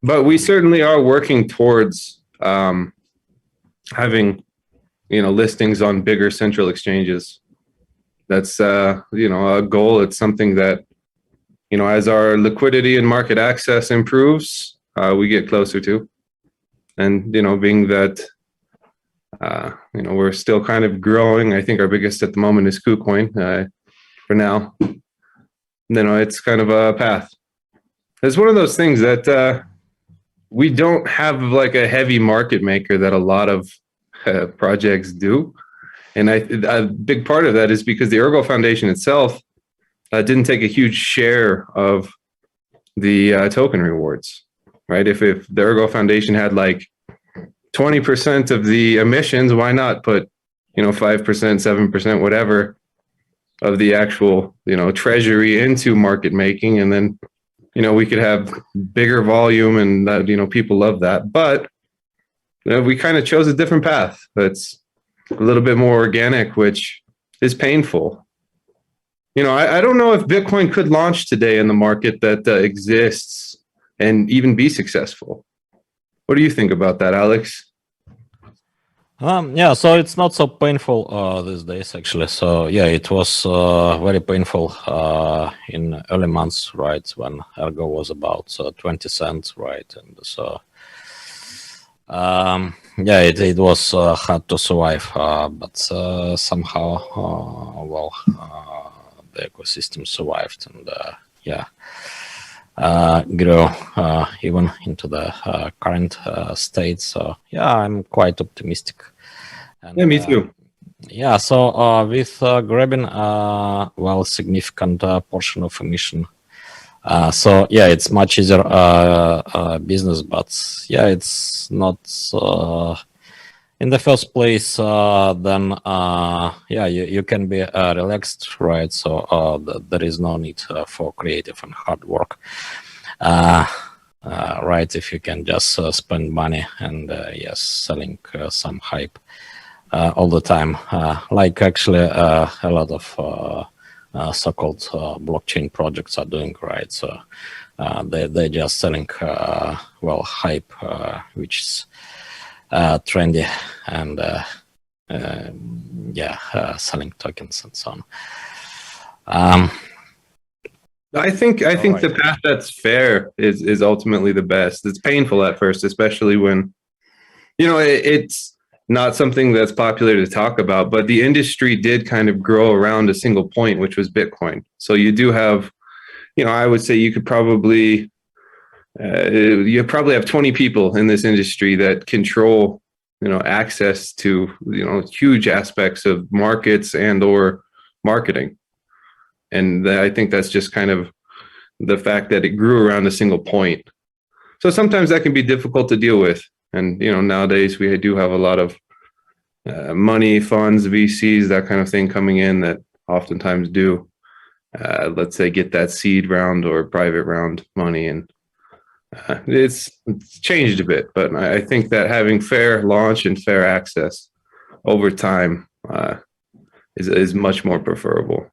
But we certainly are working towards having, listings on bigger central exchanges. That's, a goal. It's something that, as our liquidity and market access improves, we get closer to. And, being that, we're still kind of growing. I think our biggest at the moment is KuCoin for now. It's kind of a path. It's one of those things that we don't have like a heavy market maker that a lot of projects do. And a big part of that is because the Ergo Foundation itself didn't take a huge share of the token rewards, right? If the Ergo Foundation had like 20% of the emissions, why not put, 5%, 7%, whatever of the actual, treasury into market making, and then, we could have bigger volume, and that, people love that. But we kind of chose a different path that's a little bit more organic, which is painful. I don't know if Bitcoin could launch today in the market that exists and even be successful. What do you think about that, Alex? Yeah, so it's not so painful these days, actually. So yeah, it was very painful in early months, right, when Ergo was about 20 cents, right, and so yeah, it was hard to survive, but somehow, the ecosystem survived, and yeah, grew even into the current state. So yeah, I'm quite optimistic. And, yeah, me too. Yeah, so with grabbing significant portion of emission. So yeah, it's much easier business, but yeah, it's not in the first place. Then yeah, you can be relaxed, right? So there is no need for creative and hard work, right? If you can just spend money and yes, selling some hype all the time, like actually a lot of so-called blockchain projects are doing, right? So they're just selling hype, which is trendy, and yeah, selling tokens and so on. I think right. The path that's fair is ultimately the best. It's painful at first, especially when it's not something that's popular to talk about, but the industry did kind of grow around a single point, which was Bitcoin. So you do have, I would say you could probably, you probably have 20 people in this industry that control, access to, huge aspects of markets and or marketing. And I think that's just kind of the fact that it grew around a single point. So sometimes that can be difficult to deal with. And, nowadays we do have a lot of money, funds, VCs, that kind of thing coming in that oftentimes do, let's say, get that seed round or private round money. And it's changed a bit, but I think that having fair launch and fair access over time is much more preferable.